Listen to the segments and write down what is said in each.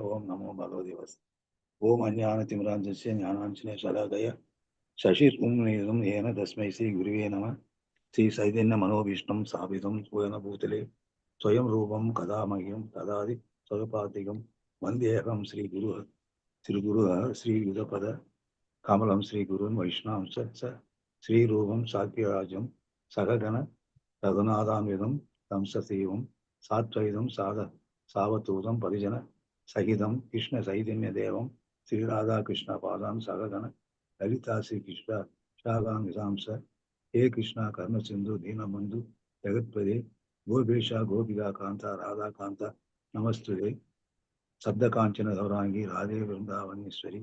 ஓம் நமோ பகவதி வஸ் ஓம் அஞ்ஞானதிமிராஞ்சஸ்ய ஞானாஞ்சனே சலாகய சசிர்பும்நீதம் ஏன தஸ்மை ஸ்ரீ குருவே நம ஸ்ரீ சைதன்ய மனோபீஷ்டம் ஸ்தாபிதம் ஸ்வயன பூதலே ஸ்வயம் ரூபம் கதாமகியம் ததாதி சொகபாத்திகம் வந்தேகம் ஸ்ரீ குரு ஸ்ரீ யுகபத கமலம் ஸ்ரீ குருன் வைஷ்ணவம் ச ஸ்ரீரூபம் சாக்கியராஜம் சககண ரகுநாதாமிதம் தம்சதீவம் சாத்வைதம் சாவதூதம் பரிஜன சகிதம் கிருஷ்ண சைதன்ய தேவம் ஸ்ரீ ராதா கிருஷ்ண பாதாம் சககண லலிதா ஸ்ரீ கிருஷ்ணா ஷாகாமிசாம்ச ஹே கிருஷ்ணா கர்ண சிந்து தீனபந்து ஜெகத்பதே கோபேஷா கோபிகா காந்தா ராதா காந்தா நமஸ்துதே சப்த காஞ்சன கௌராங்கி ராதே விருந்தாவனேஸ்வரி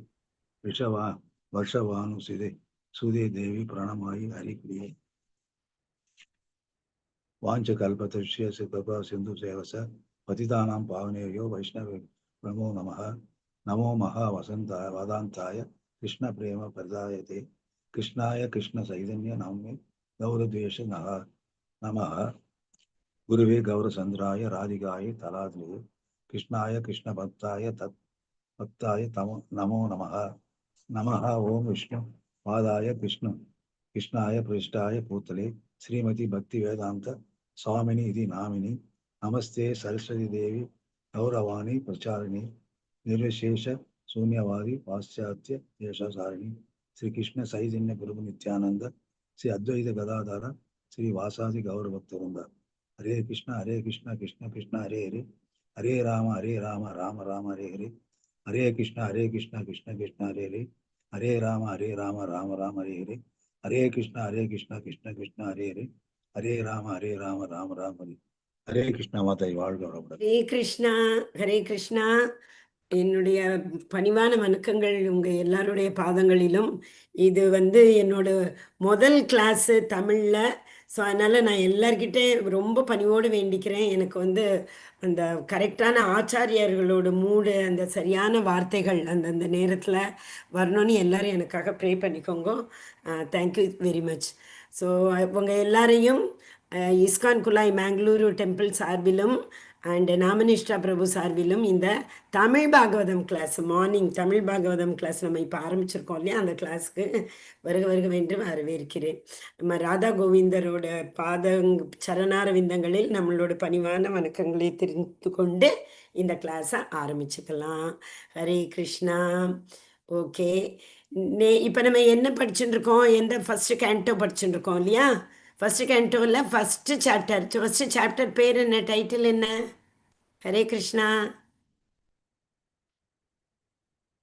வருஷவானுசிதே சுதே தேவி பிரணமாயி ஹரிப்பிரியே வாஞ்ச கல்பத்ருஷ்ய கிருபா சிந்து சேவச பதிதானாம் பாவனேயோ வைஷ்ணவ நமோ நமः நமோ மகா வதாந்தாய கிருஷ்ண பிரேம பிரதாயதே கிருஷ்ணாய கிருஷ்ண சைதன்ய நாமே கௌரத்வேஷ நமः குருவே கௌரசந்திராய ராதிகாய தலாத்ரியே கிருஷ்ணாய கிருஷ்ண பக்தாய பக்தாய நமோ நமः நமः ஓம் விஷ்ணு பாதாய கிருஷ்ணாய பிரஷ்டாய பூத்தலே ஸ்ரீமதி பக்தி வேதாந்த சுவாமினி இது நாமினி நமஸ்தே சரஸ்வதி தேவி கௌரவாணி பிரச்சாரிணி நிர்விசேஷ சூன்யவாதி பாশ্চাத்ய தேசசாரிணி ஸ்ரீ கிருஷ்ண சைதன்ய பிரபு நித்யானந்த ஸ்ரீ அத்வைத கதாதார ஸ்ரீ வாசாதி கௌரபக்தருந்த ஹரே கிருஷ்ண கிருஷ்ண கிருஷ்ண ஹரே ஹரே ஹரே ராம ராம ராம ஹரே ஹரே ஹரே கிருஷ்ண கிருஷ்ண கிருஷ்ண ஹரே ஹரே ஹரே ராம ராம ராம ஹரே ஹரே ஹரே கிருஷ்ண கிருஷ்ண கிருஷ்ண ஹரே ஹரே ஹரே ராம ராம ராம ஹரே ஹரே கிருஷ்ண மாதை வாழ்க வளமுடன். ஹரே கிருஷ்ணா ஹரே கிருஷ்ணா. என்னுடைய பணிவான வணக்கங்கள் உங்க எல்லாருடைய பாதங்களிலும். இது என்னோட முதல் கிளாஸ் தமிழ்ல. ஸோ அதனால நான் எல்லார்கிட்டே ரொம்ப பணிவோடு வேண்டிக்கிறேன். எனக்கு அந்த கரெக்டான ஆச்சாரியர்களோட மூடு, அந்த சரியான வார்த்தைகள் அந்தந்த நேரத்தில் வரணும்னு எல்லாரும் எனக்காக ப்ரே பண்ணிக்கோங்க. Thank you very much. ஸோ உங்கள் எல்லாரையும் இஸ்கான் குலாய் மேங்களூரு டெம்பிள் சார்பிலும் அண்ட் நாமனிஷ்டா பிரபு சார்பிலும் இந்த Tamil Bhagavatam class, morning Tamil Bhagavatam class நம்ம இப்போ ஆரம்பிச்சிருக்கோம் இல்லையா, அந்த கிளாஸுக்கு வருக வென்று வரவேற்கிறேன். நம்ம ராதா கோவிந்தரோட சரணார விந்தங்களில் நம்மளோட பணிவான வணக்கங்களை தெரிந்து கொண்டு இந்த கிளாஸை ஆரம்பிச்சுக்கலாம். ஹரே கிருஷ்ணா. ஓகே, இப்போ நம்ம என்ன படிச்சுட்டு இருக்கோம்? ஃபர்ஸ்ட் கேண்டோ படிச்சுட்டு இருக்கோம் இல்லையா? ஃபர்ஸ்ட் கேண்டோவில் ஃபர்ஸ்ட் சாப்டர் பேர் என்ன, டைட்டில் என்ன? ஹரே கிருஷ்ணா.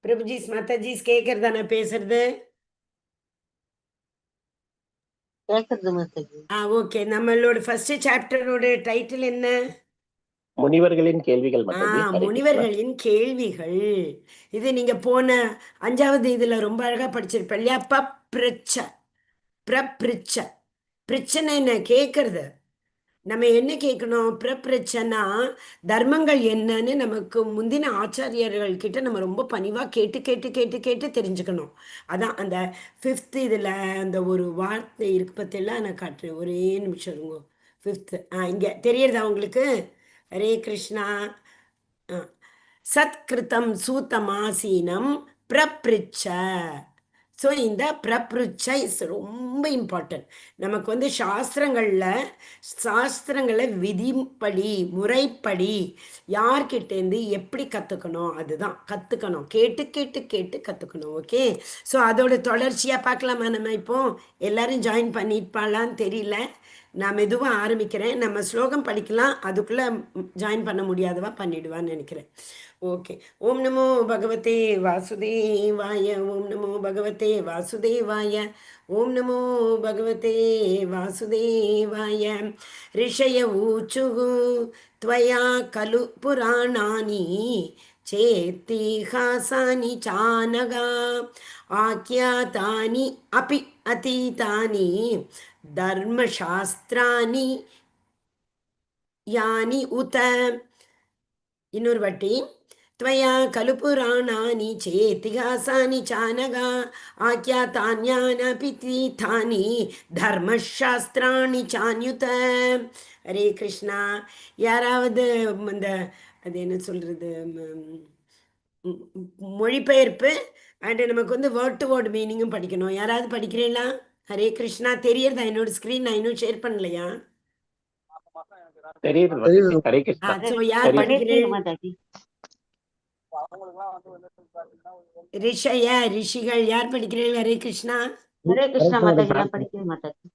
பிரபுஜிஸ் மாதாஜிஸ் கேட்கறதா நான் பேசுறது? ஓகே, நம்மளோட ஃபர்ஸ்ட் சாப்டரோட டைட்டில் என்ன? முனிவர்களின் கேள்விகள். முனிவர்களின் கேள்விகள். இது நீங்க போன 5வது இதுல ரொம்ப அழகா படிச்சிருப்ப இல்லையா? பிரச்சனை என்ன கேட்கறது. நம்ம என்ன கேட்கணும்? பிரச்சனா தர்மங்கள் என்னன்னு நமக்கு முந்தின ஆச்சாரியர்கள் கிட்ட நம்ம ரொம்ப பணிவா கேட்டு கேட்டு கேட்டு கேட்டு தெரிஞ்சுக்கணும். அதான் அந்த 5th இதுல அந்த ஒரு வார்த்தை இருக்கு பத்தியெல்லாம் நான் காட்டுறேன். ஒரே நிமிஷம் இருங்க. 5th இங்க தெரியறதா உங்களுக்கு? ஹரே கிருஷ்ணா. சத்கிருதம் சூத்தமாசீனம் பிரப்ரிச்ச. ஸோ இந்த பிரப்ருச்ச இஸ் ரொம்ப இம்பார்ட்டன்ட். நமக்கு சாஸ்திரங்களில் விதிப்படி முறைப்படி யார்கிட்டேருந்து எப்படி கற்றுக்கணும், அதுதான் கற்றுக்கணும். கேட்டு கேட்டு கேட்டு கற்றுக்கணும். ஓகே, ஸோ அதோட தொடர்ச்சியாக பார்க்கலாமா? நம்ம இப்போ எல்லாரும் ஜாயின் பண்ணிப்பாளான்னு தெரியல. நான் மெதுவாக ஆரம்பிக்கிறேன். நம்ம ஸ்லோகம் படிக்கலாம், அதுக்குள்ளே ஜாயின் பண்ண முடியாதவா பண்ணிடுவான்னு நினைக்கிறேன். ஓகே. ஓம் நமோ பகவதே வாசுதேவாய. ஓம் நமோ பகவதே வாசுதேவாய. ஓம் நமோ பகவதே வாசுதேவாய. ரிஷய ஊச்சுகு त्वया खलु पुराणानि चेत्तिहासानि चानगा आख्यातानि अपि अतीतानि धर्मशास्त्राणि यानि उत. இன்னொரு வாட்டி. त्वया खलु पुराणानि चेतिहासानि चानगा आख्यातान्यानपि तीर्थानि धर्मशास्त्राणि चान्युत. ஹரே கிருஷ்ணா. யாராவது அந்த அது என்ன சொல்றது, மொழிபெயர்ப்பு அண்ட் நமக்கு வந்து வேர்ட் டு வேர்ட் மீனிங்கும் படிக்கணும். யாராவது படிக்கிறீங்களா? ஹரே கிருஷ்ணா. தெரியறதா? என்னோட ஸ்க்ரீன் நான் இன்னும் ஷேர் பண்ணலையா? தெரியுது மாதாஜி. ஹரே கிருஷ்ணா. ஸோ யார் தெரியுது. படிக்கிறேன்? மாதாஜி. ரிஷிகள் யார் படிக்கிறீர்கள்? ஹரே கிருஷ்ணா. ஹரே கிருஷ்ணா மாதாஜி. நான் படிக்கிறேன் மாதாஜி.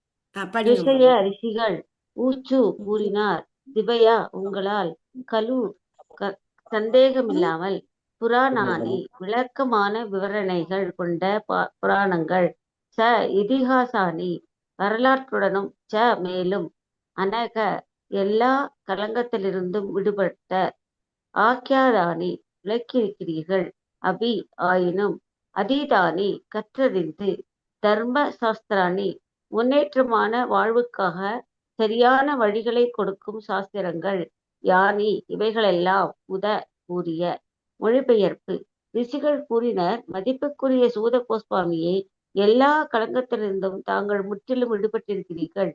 படிங்க. ரிஷிகள் ஊச்சு கூறினார், திபையா உங்களால் கலு சந்தேகமில்லாமல் புராணானி விளக்கமான விவரணைகள் கொண்ட புராணங்கள், ச இதிகாசானி வரலாற்றுடனும், ச மேலும் அனக எல்லா கலங்கத்திலிருந்தும் விடுபட்ட ஆக்கியாதானி விளக்கியிருக்கிறீர்கள். அபி ஆயினும் அதீதானி கற்றறிந்து தர்ம சாஸ்திராணி முன்னேற்றமான வாழ்வுக்காக சரியான வழிகளை கொடுக்கும் சாஸ்திரங்கள் யானி இவைகளெல்லாம் உத கூறிய. மொழிபெயர்ப்பு. ரிஷிகள் கூறினர், மதிப்புக்குரிய சூத கோஸ்வாமியை, எல்லா களங்கத்திலிருந்தும் தாங்கள் முற்றிலும் விடுபட்டிருக்கிறீர்கள்.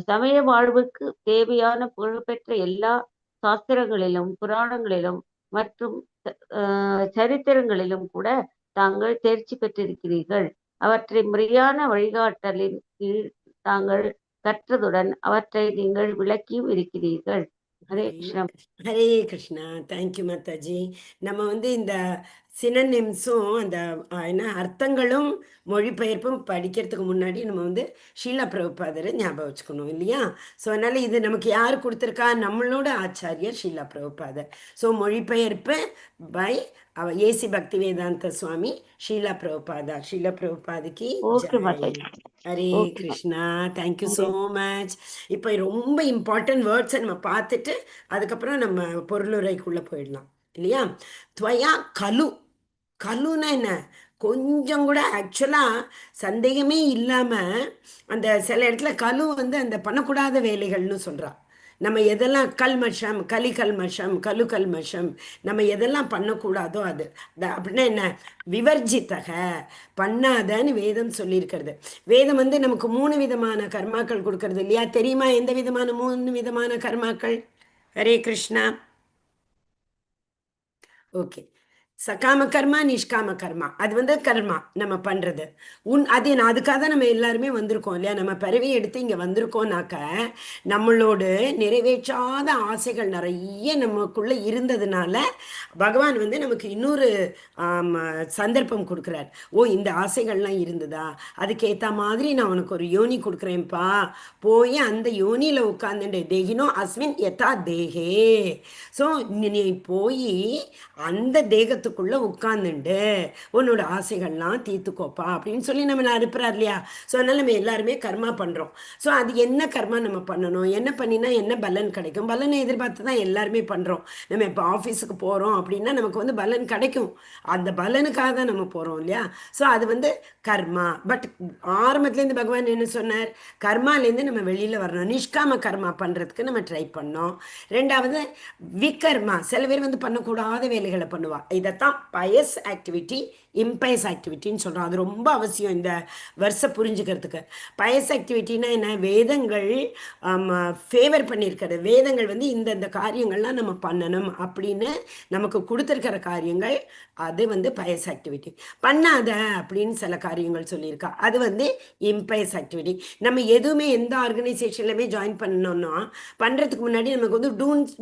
சமய வாழ்வுக்கு தேவையான புகழ்பெற்ற எல்லா சாஸ்திரங்களிலும் புராணங்களிலும் மற்றும் சரித்திரங்களிலும் கூட தாங்கள் தேர்ச்சி பெற்றிருக்கிறீர்கள். அவற்றை முறையான வழிகாட்டலின் கீழ் தாங்கள் கற்றதுடன் அவற்றை நீங்கள் விளக்கியும் இருக்கிறீர்கள். ஹரே கிருஷ்ணா. ஹரே கிருஷ்ணா. தேங்க்யூ மாதாஜி. நம்ம வந்து இந்த சினனிம்ஸும் அந்த என்ன அர்த்தங்களும் மொழிபெயர்ப்பும் படிக்கிறதுக்கு முன்னாடி நம்ம வந்து ஷீலா பிரபுபாதரை ஞாபகம் வச்சுக்கணும் இல்லையா? ஸோ அதனால் இது நமக்கு யார் கொடுத்துருக்கா? நம்மளோட ஆச்சாரியர் ஷீலா பிரபுபாதர். ஸோ மொழிபெயர்ப்பு பை ஏசி பக்தி வேதாந்த சுவாமி ஷீலா பிரபுபாதா. ஷீலா பிரபுபாதுக்கு Hare Krishna. Thank you so much. இப்போ ரொம்ப இம்பார்ட்டன்ட் வேர்ட்ஸை நம்ம பார்த்துட்டு அதுக்கப்புறம் நம்ம பொருளுரைக்குள்ளே போயிடலாம் இல்லையா? துவயா கலு. கலுன்னா என்ன? கொஞ்சம் கூட ஆக்சுவலாக சந்தேகமே இல்லாமல் அந்த சில இடத்துல கலு வந்து அந்த பண்ணக்கூடாத வேலைகள்னு சொல்கிறா. நம்ம எதெல்லாம் கல்மஷம், கல்மஷம், கல்மஷம், நம்ம எதெல்லாம் பண்ணக்கூடாதோ அது அப்படின்னா என்ன? விவர்ஜித்தக, பண்ணாதன்னு வேதம் சொல்லியிருக்கிறது. வேதம் வந்து நமக்கு 3 விதமான கர்மாக்கள் கொடுக்கறது இல்லையா? தெரியுமா எந்த விதமான 3 விதமான கர்மாக்கள்? ஹரே கிருஷ்ணா. ஓகே. சகாம கர்மா, நிஷ்காம கர்மா, அது வந்து கர்மா நம்ம பண்ணுறது. அது அதுக்காக தான் நம்ம எல்லாருமே வந்திருக்கோம் இல்லையா? நம்ம பிறவி எடுத்து இங்கே வந்திருக்கோம்னாக்க நம்மளோட நிறைவேற்றாத ஆசைகள் நிறைய நமக்குள்ளே இருந்ததுனால பகவான் வந்து நமக்கு இன்னொரு சந்தர்ப்பம் கொடுக்குறார். ஓ, இந்த ஆசைகள்லாம் இருந்ததா, அதுக்கேற்ற மாதிரி நான் உனக்கு ஒரு யோனி கொடுக்குறேன்ப்பா, போய் அந்த யோனியில் உட்காந்துட்டு தேகினோ அஸ்மின் யதா தேகே. ஸோ நீ போய் அந்த தேகத்துக்குள்ளே உட்காந்துண்டு உன்னோட ஆசைகள்லாம் தீர்த்துக்கோப்பா அப்படின்னு சொல்லி நம்ம அனுப்புகிறார் இல்லையா? ஸோ அதனால் நம்ம எல்லாருமே கர்மா பண்ணுறோம். ஸோ அது என்ன கர்மா நம்ம பண்ணணும், என்ன பண்ணினா என்ன பலன் கிடைக்கும், பலனை எதிர்பார்த்து தான் எல்லாருமே பண்ணுறோம். நம்ம இப்போ ஆஃபீஸுக்கு போகிறோம் அப்படின்னா நமக்கு வந்து பலன் கிடைக்கும், அந்த பலனுக்காக தான் நம்ம போகிறோம் இல்லையா? ஸோ அது வந்து கர்மா. பட் ஆரம்பத்துலேருந்து பகவான் என்ன சொன்னார்? கர்மாலேருந்து நம்ம வெளியில் வரணும், நிஷ்காம கர்மா பண்ணுறதுக்கு நம்ம ட்ரை பண்ணோம். ரெண்டாவது விகர்மா, சில பேர் வந்து பண்ணக்கூடாத வேலைகளை பண்ணுவா. இதைத்தான் பயஸ் ஆக்டிவிட்டி, இம்பயஸ் ஆக்டிவிட்டின்னு சொல்கிறோம். அது ரொம்ப அவசியம் இந்த வருஷம் புரிஞ்சுக்கிறதுக்கு. பயஸ் ஆக்டிவிட்டின்னா என்ன? வேதங்கள் ஃபேவர் பண்ணியிருக்கிறது. வேதங்கள் வந்து இந்த காரியங்கள்லாம் நம்ம பண்ணணும் அப்படின்னு நமக்கு கொடுத்துருக்கிற காரியங்கள், அது வந்து பயஸ் ஆக்டிவிட்டி. பண்ணாத அப்படின்னு சில காரியங்கள் சொல்லியிருக்கா, அது வந்து இம்பயஸ் ஆக்டிவிட்டி. நம்ம எதுவுமே எந்த ஆர்கனைசேஷன்லையுமே ஜாயின் பண்ணணும்னா பண்ணுறதுக்கு முன்னாடி நமக்கு வந்து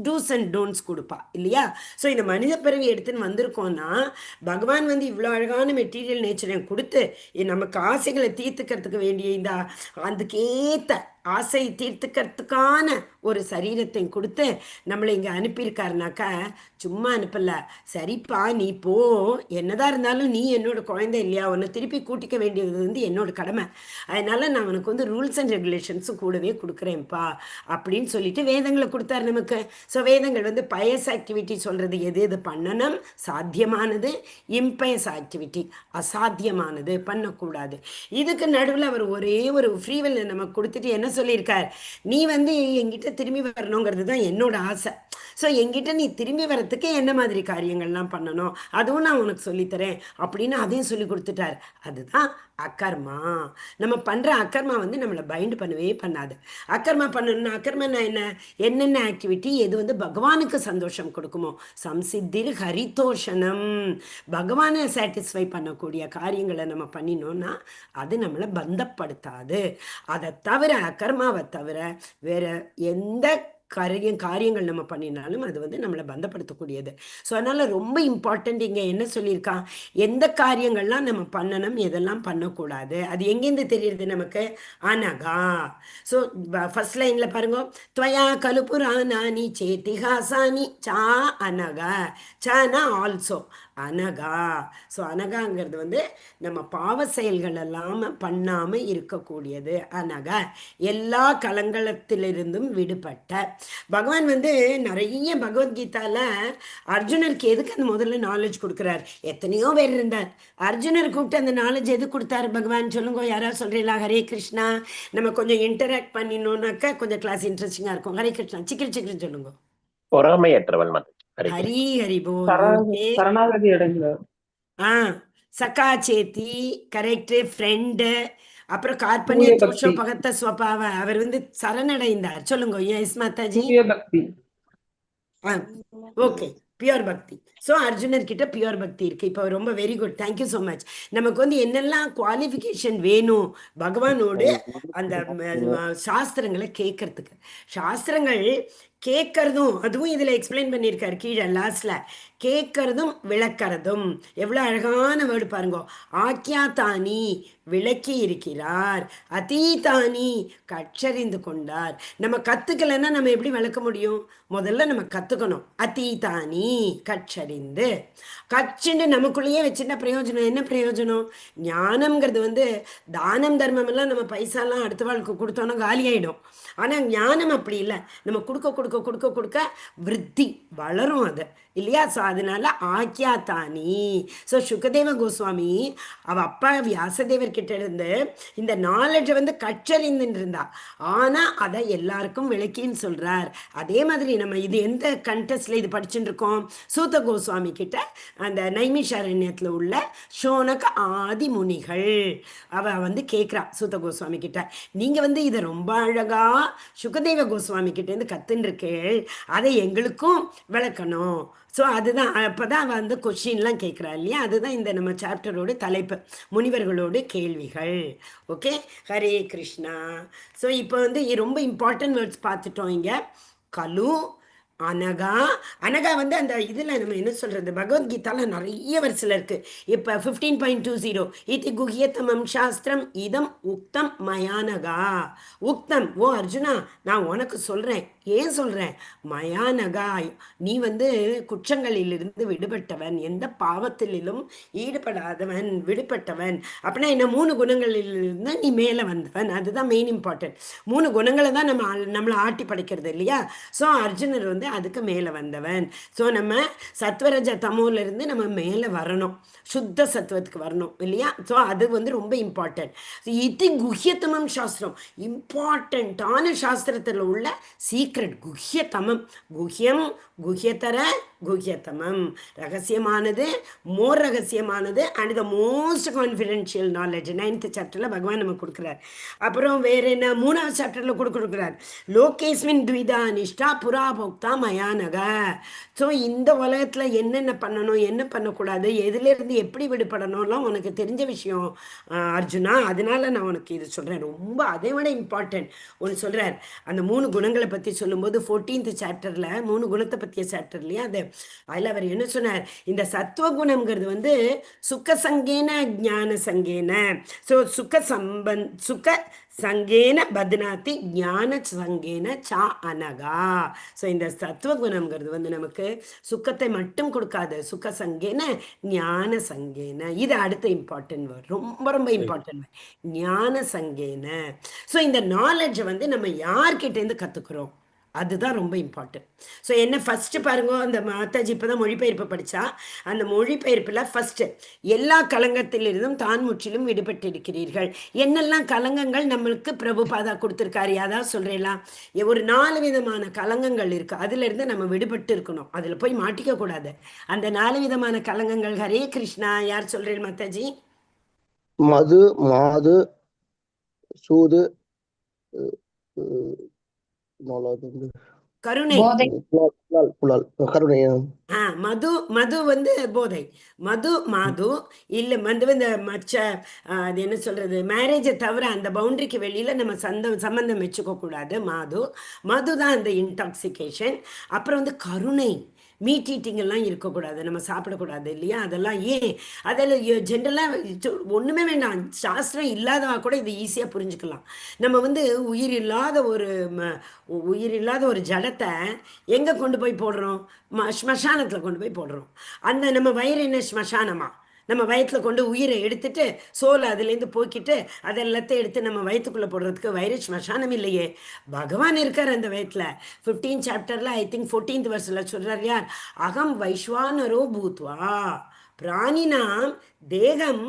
டூஸ் அண்ட் டோன்ட்ஸ் கொடுப்பா இல்லையா? ஸோ இந்த மனித பிறவி எடுத்துன்னு வந்திருக்கோம்னா பகவான் வந்து இவ்வளோ அழகான மெட்டீரியல் நேச்சரை கொடுத்து நமக்கு ஆசைகளை தீர்த்துக்கிறதுக்கு வேண்டிய இந்த அதுக்கேற்ற ஆசை தீர்த்துக்கிறதுக்கான ஒரு சரீரத்தை கொடுத்து நம்மளை இங்கே அனுப்பியிருக்காருனாக்கா சும்மா அனுப்பல. சரிப்பா நீ போ, என்னதான் இருந்தாலும் நீ என்னோட குழந்தை இல்லையா, உன்னை திருப்பி கூட்டிக்க வேண்டியது வந்து என்னோட கடமை, அதனால நான் உனக்கு வந்து ரூல்ஸ் அண்ட் ரெகுலேஷன்ஸும் கூடவே கொடுக்குறேன்ப்பா அப்படின்னு சொல்லிட்டு வேதங்களை கொடுத்தாரு நமக்கு. ஸோ வேதங்கள் வந்து பயஸ் ஆக்டிவிட்டி சொல்கிறது எது எது பண்ணணும், சாத்தியமானது, இம்பயஸ் ஆக்டிவிட்டி அசாத்தியமானது, பண்ணக்கூடாது. இதுக்கு நடுவில் அவர் ஒரே ஒரு ஃப்ரீவில் நமக்கு கொடுத்துட்டு என்ன சொல்லியிருக்கார்? நீ வந்து என்கிட்ட திரும்பி வரணுங்கிறது தான் என்னோட ஆசை. ஸோ என்கிட்ட நீ திரும்பி வரத்துக்கு என்ன மாதிரி காரியங்கள்லாம் பண்ணணும் அதுவும் நான் உனக்கு சொல்லித்தரேன் அப்படின்னு அதையும் சொல்லி கொடுத்துட்டார். அதுதான் அகர்மா. நம்ம பண்ற அகர்மா வந்து நம்மளை பைண்ட் பண்ணவே பண்ணாது. அகர்மா பண்ணணும்னா அகர்மனா என்ன, என்னென்ன ஆக்டிவிட்டி எது வந்து பகவானுக்கு சந்தோஷம் கொடுக்குமோ, சம்சித்திர் ஹரிதோஷனம், பகவானை சாட்டிஸ்ஃபை பண்ணக்கூடிய காரியங்களை நம்ம பண்ணினோம்னா அது நம்மளை பந்தப்படுத்தாது. அதை தவிர அகர்மாவை தவிர வேற எந்த காரியங்கள் நம்ம பண்ணினாலும் அது வந்து நம்மளை பந்தப்படுத்தக்கூடியது. ஸோ அதனால ரொம்ப இம்பார்ட்டண்ட் இங்கே என்ன சொல்லியிருக்கா, எந்த காரியங்கள்லாம் நம்ம பண்ணணும், எதெல்லாம் பண்ணக்கூடாது, அது எங்கேருந்து தெரியுது நமக்கு, அனகா. ஸோ ஃபர்ஸ்ட் லைன்ல பாருங்க, துவயா கலு புராணானி சேத்திஹாசானி சா அனகா. சானா ஆல்சோ, அனகா. ஸோ அனகாங்கிறது வந்து நம்ம பாவ செயல்கள் எல்லாம் பண்ணாமல் இருக்கக்கூடியது. அனகா எல்லா கலங்களத்திலிருந்தும் விடுபட்ட. பகவான் வந்து நிறைய பகவத்கீதால அர்ஜுனருக்கு எதுக்கு அந்த முதல்ல நாலேஜ் கொடுக்குறார், எத்தனையோ பேர் இருந்தார், அர்ஜுனர் கூப்பிட்டு அந்த நாலேஜ் எது கொடுத்தாரு பகவான் சொல்லுங்க, யாராவது சொல்றீங்களா? ஹரே கிருஷ்ணா. நம்ம கொஞ்சம் இன்டராக்ட் பண்ணினோம்னாக்கா கொஞ்சம் கிளாஸ் இன்ட்ரெஸ்டிங்கா இருக்கும். ஹரே கிருஷ்ணா, சீக்கிரம் சொல்லுங்க. பொறாமையற்றவன் மாதாஜி. ஹரே கிருஷ்ணா. ஹரி ஹரி போல். சரணாகதி அடைந்தார். ஆ சக்கா சேத்தி கரெக்ட், ஃப்ரெண்டு. அப்புறம் கார்பண்ய சூரிய தோஷோ பக்தி. பகத்த ஸ்வபாவ, அவர் வந்து சரணடைந்தார். சொல்லுங்க எஸ் மாதாஜி. சூரிய பக்தி. ஓகே, பியூர் பக்தி. ஸோ அர்ஜுனர் கிட்ட பியூர் பக்தி இருக்கு. இப்போ ரொம்ப very good, thank you so much. நமக்கு வந்து என்னெல்லாம் குவாலிஃபிகேஷன் வேணும் பகவானோடு அந்த சாஸ்திரங்களை கேட்கறதுக்கு. சாஸ்திரங்கள் கேட்கறதும் அதுவும் இதில் எக்ஸ்பிளைன் பண்ணியிருக்காரு கீழே லாஸ்ட்ல. கேட்கறதும் விளக்கறதும் எவ்வளோ அழகான வேர்டு பாருங்க. ஆக்கியாத்தானி விளக்கி இருக்கிறார், அதீதானி கற்றறிந்து கொண்டார். நம்ம கத்துக்கலைன்னா நம்ம எப்படி விளக்க முடியும்? முதல்ல நம்ம கத்துக்கணும். அதீதானி கற்றறிந்து, கச்சுண்டு நமக்குள்ளேயே வச்சுட்ட பிரயோஜனம் என்ன பிரயோஜனம்? ஞானம்ங்கிறது வந்து தானம் தர்மம் எல்லாம் நம்ம பைசாலாம் அடுத்த வாழ்க்கை கொடுத்தோன்னா காலி ஆயிடும். ஆனால் ஞானம் அப்படி இல்லை, நம்ம கொடுக்க கொடுக்க கொடுக்க கொடுக்க விருத்தி வளரும் அது இல்லையா? ஸோ அதனால ஆக்கியாத்தானி. ஸோ சுகதேவ கோஸ்வாமி அவ அப்பா வியாசதேவர் கிட்ட இருந்து இந்த நாலேஜை வந்து கற்றறிந்துட்டு இருந்தா, ஆனால் அதை எல்லாருக்கும் விளக்கின்னு சொல்றார். அதே மாதிரி நம்ம இது எந்த கண்டெஸ்ட்ல இது படிச்சுட்டு இருக்கோம், சூத கோஸ்வாமி கிட்ட அந்த நைமிஷாரண்யத்தில் உள்ள ஷோனக ஆதி முனிகள் அவ வந்து கேட்குறா சூத கோஸ்வாமி கிட்ட, நீங்க வந்து இதை ரொம்ப அழகா சுகதேவ கோஸ்வாமி கிட்டேருந்து கத்துன்றிருக்கேள், அதை எங்களுக்கும் விளக்கணும். ஸோ அதுதான் அப்போதான் வந்து கொஷின்லாம் கேட்குறா இல்லையா? அதுதான் இந்த நம்ம சாப்டரோட தலைப்பு, முனிவர்களோட கேள்விகள். ஓகே, ஹரே கிருஷ்ணா. ஸோ இப்போ வந்து ரொம்ப இம்பார்ட்டன்ட் வேர்ட்ஸ் பார்த்துட்டோம் இங்கே. கலு, அனகா. அனகா வந்து அந்த இதில் நம்ம என்ன சொல்கிறது, பகவத்கீதால நிறைய வருஷத்தில் இருக்குது. இப்போ 15.20 இதி குஹ்யதமம் சாஸ்திரம் இதம் உக்தம் மயானகா. உக்தம், ஓ அர்ஜுனா நான் உனக்கு சொல்கிறேன். ஏன் சொல்கிறேன்? மயானகா, நீ வந்து குற்றங்களிலிருந்து விடுபட்டவன், எந்த பாவத்திலும் ஈடுபடாதவன், விடுபட்டவன். அப்படின்னா என்ன? 3 குணங்களிலிருந்து நீ மேலே வந்தவன். அதுதான் மெயின் இம்பார்ட்டன்ட். 3 குணங்களை தான் நம்மளை ஆட்டி படைக்கிறது இல்லையா? ஸோ அர்ஜுனர் வந்து அதுக்கு மேலே வந்தவன். ஸோ நம்ம சத்வரஜ தமோலேருந்து நம்ம மேலே வரணும், சுத்த சத்துவத்துக்கு வரணும் இல்லையா? ஸோ அது வந்து ரொம்ப இம்பார்ட்டன்ட். இது குஹ்யதமம் சாஸ்திரம், இம்பார்ட்டண்ட்டான சாஸ்திரத்தில் உள்ள சீக்கிரம் குஹ்யதமம். குஹ்யம், குஹ்யதர, குஹ்யதமம். ரகசியமானது, மோர் ரகசியமானது and the most confidential knowledge 9th சாப்டரில் பகவான் நமக்கு கொடுக்குறார். அப்புறம் வேற என்ன 3வது சாப்டரில் கொடுக்குறார், லோகேஸ்மின் த்விதா நிஷ்டா புரா போக்தா மயானக. ஸோ இந்த உலகத்தில் என்னென்ன பண்ணணும், என்ன பண்ணக்கூடாது, எதுலேருந்து எப்படி விடுபடணும்லாம் உனக்கு தெரிஞ்ச விஷயம் அர்ஜுனா. அதனால நான் உனக்கு இது சொல்கிறேன். ரொம்ப அதை விட இம்பார்ட்டன்ட் ஒன்று சொல்கிறார். அந்த 3 குணங்களை பற்றி சொல்லும்போது 14th சாப்டரில் 3 குணத்தை பற்றிய சாப்டர் இல்லையா அது, அதில் அவர் என்ன சொன்னார், இந்த சத்துவகுணம்ங்கிறது வந்து சுக்க சங்கேன ஞான சங்கேன. ஸோ சுக்க சங்கேன பத்னாத்தி ஞான சங்கேன சா அனகா. ஸோ இந்த சத்துவகுணம்ங்கிறது வந்து நமக்கு சுக்கத்தை மட்டும் கொடுக்காது, சுக்க சங்கேன ஞான சங்கேன. இது அடுத்த இம்பார்ட்டன்ட் வேர்ட், ரொம்ப ரொம்ப இம்பார்ட்டன்ட் வேர்ட், ஞான சங்கேன. ஸோ இந்த நாலேஜை வந்து நம்ம யார்கிட்டேருந்து கற்றுக்குறோம், அதுதான் ரொம்ப இம்பார்ட்டன்ட். ஸோ என்ன ஃபஸ்ட்டு பாருங்க, அந்த மாதாஜி இப்போ தான் மொழிபெயர்ப்பு படித்தா, அந்த மொழிபெயர்ப்பில் ஃபஸ்ட்டு எல்லா கலங்கத்திலிருந்தும் தான் முற்றிலும் விடுபட்டிருக்கிறீர்கள். என்னெல்லாம் கலங்கங்கள் நம்மளுக்கு பிரபுபாதா கொடுத்துருக்காரு, யாராவது சொல்கிறீங்களா? ஒரு 4 விதமான கலங்கங்கள் இருக்குது, அதிலிருந்து நம்ம விடுபட்டு இருக்கணும், அதில் போய் மாட்டிக்க கூடாது. அந்த 4 விதமான கலங்கங்கள் ஹரே கிருஷ்ணா யார் சொல்கிறீர்கள் மாதாஜி? மது, மாது, சூது, அஹ், அஹ், நாலாவது வந்து கருணை. போதை. புலால், புலால், புலால், கருணை. மது மது வந்து போதை. மது மாது இல்லை வந்து இந்த மற்ற அது என்ன சொல்றது, மேரேஜை தவிர அந்த பவுண்டரிக்கு வெளியில நம்ம சம்பந்தம் வச்சுக்க கூடாது. மது மது தான் அந்த இன்டாக்சிகேஷன். அப்புறம் வந்து கருணை, மீட் ஈட்டிங் எல்லாம் இருக்கக்கூடாது, நம்ம சாப்பிடக்கூடாது இல்லையா? அதெல்லாம் ஏன், அதில் ஜென்ரலாக ஒன்றுமே வேண்டாம், சாஸ்திரம் இல்லாதவா கூட இது ஈஸியாக புரிஞ்சுக்கலாம். நம்ம வந்து உயிர் இல்லாத உயிர் இல்லாத ஒரு ஜடத்தை எங்கே கொண்டு போய் போடுறோம்? ஸ்மசானத்தில் கொண்டு போய் போடுறோம். அந்த நம்ம வயிறு என்ன ஸ்மசானமா? நம்ம வயிற்றில் கொண்டு உயிரை எடுத்துட்டு சோலை அதுலேருந்து போக்கிட்டு அதெல்லாத்தையும் எடுத்து நம்ம வயிற்றுக்குள்ளே போடுறதுக்கு வயிறு ஸ்மசானம் இல்லையே. பகவான் இருக்கார் அந்த வயிற்றில். 15th சாப்டரில் ஐ திங்க் 14th வெர்ஸில் சொல்கிறார் யார்? அகம் வைஸ்வானரோ பூத்வா பிராணினாம் தேகம்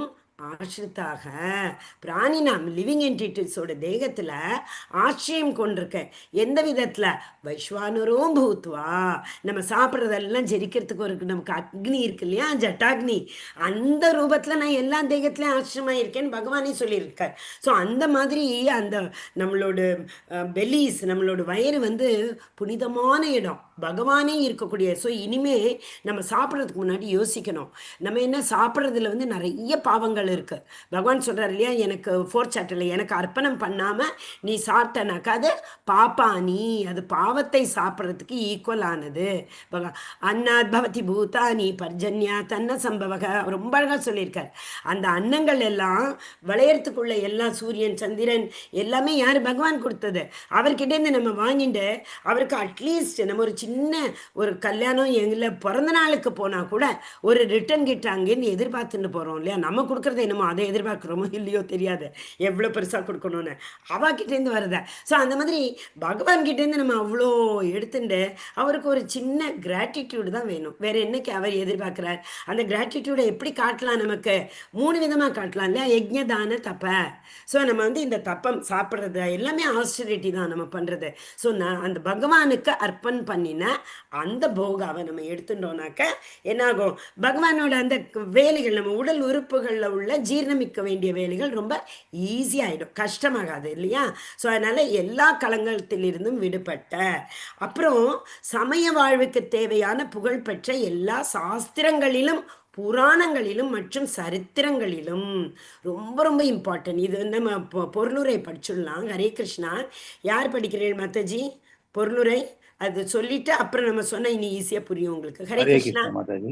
ஆசிரித்தாக. பிராணினாம் லிவிங் என்டிட்டிஸோட தேகத்தில் ஆச்சரியம் கொண்டிருக்க. எந்த விதத்தில்? வைஸ்வானரும் பூத்வா. நம்ம சாப்பிட்றதெல்லாம் ஜெரிக்கிறதுக்கு ஒரு நமக்கு அக்னி இருக்கு இல்லையா, ஜட்டாக்னி, அந்த ரூபத்தில் நான் எல்லா தேகத்துலையும் ஆச்சரியமாக இருக்கேன்னு பகவானே சொல்லியிருக்கார். ஸோ அந்த மாதிரி அந்த நம்மளோட பெலிஸ், நம்மளோட வயிறு வந்து புனிதமான இடம், பகவானே இருக்கக்கூடிய. ஸோ இனிமே நம்ம சாப்பிட்றதுக்கு முன்னாடி யோசிக்கணும், நம்ம என்ன சாப்பிட்றதுல வந்து நிறைய பாவங்கள் இருக்கு. பகவான் சொல்றாரு இல்லையா, எனக்கு 4th சாப்டர்ல எனக்கு அர்ப்பணம் பண்ணாம நீ சாப்பிட்டனாக்கா அது பாப்பானி, அது பாவத்தை சாப்பிட்றதுக்கு ஈக்குவல் ஆனது. அன்னாத் பவதி பூதானி பர்ஜன்யா தன்ன சம்பவக, ரொம்ப அழகா சொல்லியிருக்கார். அந்த அன்னங்கள் எல்லாம் விளையறதுக்குள்ள எல்லாம் சூரியன் சந்திரன் எல்லாமே யார்? பகவான் கொடுத்தது. அவர்கிட்டேருந்து நம்ம வாங்கிட்டு அவருக்கு அட்லீஸ்ட் நம்ம ஒரு சின்ன ஒரு கல்யாணம் எங்களை பிறந்த நாளுக்கு போனால் கூட ஒரு ரிட்டர்ன் கிட்ட அங்கேருந்து எதிர்பார்த்துட்டு போகிறோம் இல்லையா? நம்ம கொடுக்குறது என்னமோ அதை எதிர்பார்க்குறோமோ இல்லையோ தெரியாது, எவ்வளோ பெருசாக கொடுக்கணும்னு அவாக்கிட்டேருந்து வருத. ஸோ அந்த மாதிரி பகவான்கிட்டேருந்து நம்ம அவ்வளோ எடுத்துட்டு அவருக்கு ஒரு சின்ன கிராட்டிடியூடு தான் வேணும். வேற என்னைக்கு அவர் எதிர்பார்க்குறார்? அந்த கிராட்டிடியூடை எப்படி காட்டலாம்? நமக்கு 3 விதமாக காட்டலாம் இல்லையா? யஜ்ஞ தான தப. ஸோ நம்ம வந்து இந்த தப்பம் சாப்பிட்றது எல்லாமே ஆஸ்டரிட்டி தான் நம்ம பண்ணுறது. ஸோ நான் அந்த பகவானுக்கு அர்ப்பணம் பண்ணின அந்த போகாவை நம்ம எடுத்துட்டோம்னாக்க என்னாகும்? பகவானோட அந்த வேலைகள், நம்ம உடல் உறுப்புகளில் உள்ள ஜீர்ணமிக்க வேண்டிய வேலைகள் ரொம்ப ஈஸியாகிடும், கஷ்டமாகாது இல்லையா? ஸோ அதனால் எல்லா களங்கத்திலிருந்தும் விடுபட்ட அப்புறம் சமய வாழ்வுக்கு தேவையான புகழ்பெற்ற எல்லா சாஸ்திரங்களிலும் புராணங்களிலும் மற்றும் சரித்திரங்களிலும் ரொம்ப ரொம்ப இம்பார்ட்டன்ட். இது வந்து நம்ம பொருளுரை படிச்சுடலாம். ஹரே கிருஷ்ணா. யார் படிக்கிறீர்கள் மாதாஜி? பொருளுரை அது சொல்லிட்டு அப்புறம் நம்ம சொன்ன இனி ஈஸியா புரியும் உங்களுக்கு. ஹரே ஹரே கிருஷ்ணா. கிருஷ்ணா மாதாஜி.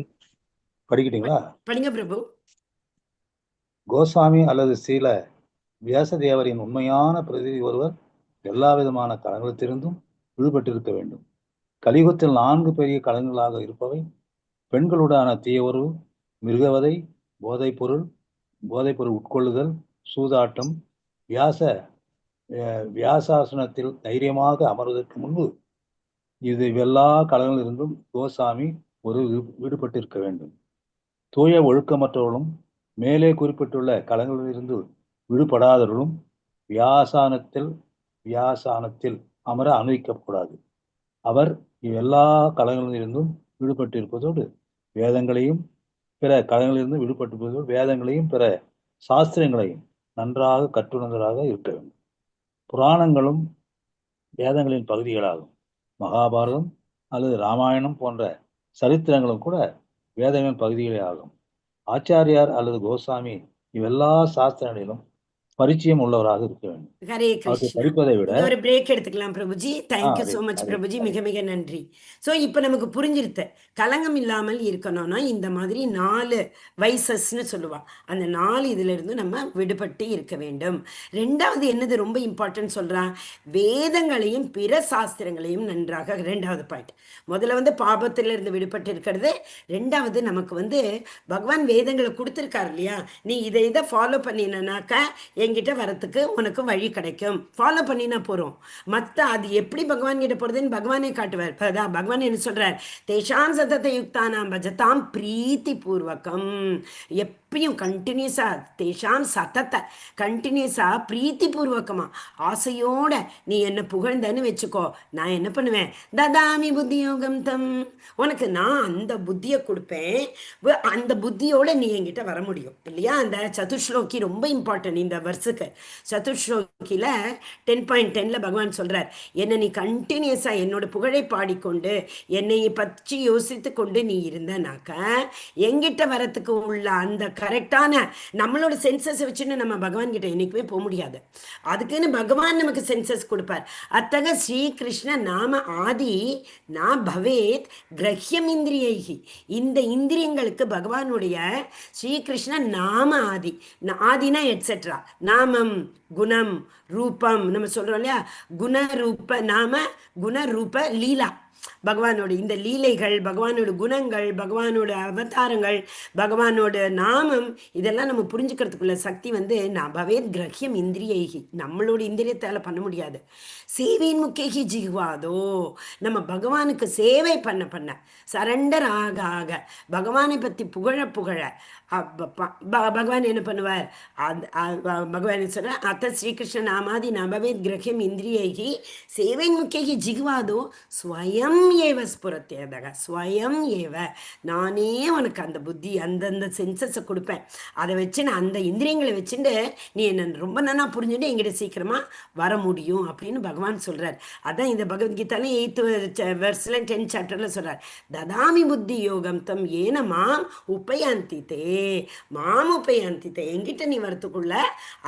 படிக்கிட்டீங்களா? படிங்க பிரபு. கோஸ்வாமி அல்லது ஸ்ரீல வியாசதேவரின் உண்மையான பிரதிநிதி ஒருவர் எல்லா விதமான களங்களிலிருந்தும் விடுபட்டிருக்க வேண்டும். கலியுகத்தில் 4 பெரிய களங்களாக இருப்பவை பெண்களுடான தீய உறவு, மிருகவதை, போதைப்பொருள் உட்கொள்ளுதல், சூதாட்டம். வியாசாசனத்தில் தைரியமாக அமர்வதற்கு முன்பு இது எல்லா களங்களிலிருந்தும் கோசாமி ஒரு விடுபட்டிருக்க வேண்டும். தூய ஒழுக்கமற்றவர்களும் மேலே குறிப்பிட்டுள்ள களங்களிலிருந்து விடுபடாதவர்களும் வியாசானத்தில் அமர அனுமதிக்கக்கூடாது. அவர் எல்லா களங்களிலிருந்தும் விடுபட்டிருப்பதோடு வேதங்களையும் பிற களங்களிலிருந்து விடுபட்டிருப்பதோடு வேதங்களையும் பிற சாஸ்திரங்களையும் நன்றாக கற்றுணர்ந்தவராக இருக்க வேண்டும். புராணங்களும் வேதங்களின் பகுதிகளாகும். மகாபாரதம் அல்லது ராமாயணம் போன்ற சரித்திரங்களும் கூட வேதங்களின் பகுதிகளே ஆகும். ஆச்சாரியார் அல்லது கோசாமி இவெல்லா சாஸ்திரங்களிலும் பரிச்சயம் உள்ளவராக இருக்க வேண்டும். ஹரே அவற்றை கிருஷ்ணா. படிப்பதை விட ஒரு பிரேக் எடுத்துக்கலாம் பிரபுஜி. தேங்க்யூ அதே ஸோ மச் அதே பிரபுஜி, அதே மிக மிக நன்றி. ஸோ இப்போ நமக்கு புரிஞ்சிருத்த கலங்கம் இல்லாமல் இருக்கணும்னா இந்த மாதிரி 4 வைசஸ்ன்னு சொல்லுவா, அந்த 4 இதுல இருந்து நம்ம விடுபட்டு இருக்க வேண்டும். ரெண்டாவது என்னது ரொம்ப இம்பார்ட்டன்ட் சொல்றா? வேதங்களையும் பிற சாஸ்திரங்களையும் நன்றாக. 2வது பாயிண்ட். முதல்ல வந்து பாபத்திலிருந்து விடுபட்டு இருக்கிறது. 2வது நமக்கு வந்து பகவான் வேதங்களை கொடுத்துருக்காரு இல்லையா, நீ இதை ஃபாலோ பண்ணினாக்கா என்கிட்ட வரத்துக்கு உனக்கு வழி கிடைக்கும். ஃபாலோ பண்ணினா போகிறோம். மற்ற அது எப்படி பகவான் கிட்ட போகிறதுன்னு பகவானே காட்டுவார். அதான் பகவான் என்ன சொல்கிறார், தேஷாம் சதத்தை யுக்தானாம் பஜதாம் பிரீத்தி பூர்வகம். எப்பயும் கண்டினியூஸாக தேஷாம் சதத்தை கண்டினியூஸாக பிரீத்தி பூர்வகமாக ஆசையோட நீ என்னை புகழ்ந்தன்னு வச்சுக்கோ, நான் என்ன பண்ணுவேன், ததாமி புத்தி யோகம் தம், உனக்கு நான் அந்த புத்தியை கொடுப்பேன். அந்த புத்தியோட நீ என்கிட்ட வர முடியும் இல்லையா. அந்த சதுஸ்லோகி ரொம்ப இம்பார்ட்டன்ட் இந்த வருஷத்துக்கு. சதுஸ்லோகியில் 10.10 பகவான் சொல்கிறார், என்னை நீ கண்டினியூஸாக என்னோட புகழை பாடிக்கொண்டு என்னை பற்றி யோசித்து கொண்டு நீ இருந்தனாக்க எங்கிட்ட வரத்துக்கு உள்ள அந்த கரெக்டான நம்மளோட சென்சஸை வச்சுன்னு நம்ம பகவான் கிட்ட என்றைக்குமே போக முடியாது. அதுக்குன்னு பகவான் நமக்கு சென்சஸ் கொடுப்பார். அத்தக ஸ்ரீகிருஷ்ண நாம ஆதி நான் பவேத் கிரஹ்யம் இந்திரியைகி. இந்த இந்திரியங்களுக்கு பகவானுடைய ஸ்ரீகிருஷ்ண நாம ஆதி. ஆதினா எட்ஸெட்ரா, நாமம் குணம் ரூபம் நம்ம சொல்றோம் இல்லையா, குணரூப நாம குணரூப லீலா. பகவானோட இந்த லீலைகள், பகவானோட குணங்கள், பகவானோட அவதாரங்கள், பகவானோட நாமம், இதெல்லாம் நம்ம புரிஞ்சுக்கிறதுக்குள்ள சக்தி வந்து நான் பவேத் கிரஹ்யம் இந்திரியைகி, நம்மளோட இந்திரியத்தால் பண்ண முடியாது. சேவையின் முக்கியகி ஜிஹ்வாதோ, நம்ம பகவானுக்கு சேவை பண்ண பண்ண சரண்டர் ஆக ஆக பகவானை பற்றி புகழ புகழ பகவான் என்ன பண்ணுவார், பகவான் சொல்ற அத்த ஸ்ரீகிருஷ்ண நாமாதி நபவேத் கிரஹ்யம் இந்திரியைகி சேவை முக்கியகி ஜிஹ்வாதோ ஸ்வயம் ஏவ ஸ்புரத்தேதக. ஸ்வயம் ஏவ, நானே உனக்கு அந்த புத்தி அந்தந்த சென்சஸை கொடுப்பேன். அதை வச்சு நான் அந்த இந்திரியங்களை வச்சுட்டு நீ என்ன ரொம்ப நல்லா புரிஞ்சுட்டு எங்கிட்ட சீக்கிரமா வர முடியும் அப்படின்னு பகவான் சொல்றார். அதான் இந்த பகவத்கீதால 8th வெர்ஸ்ல 10th சாப்டர்ல சொல்றார், ததாமி புத்தி யோகம் தம் ஏன மாம் உபயாந்தித்தே, மாம் உபயாந்தித்தே, என்கிட்ட நீ வரத்துக்குள்ள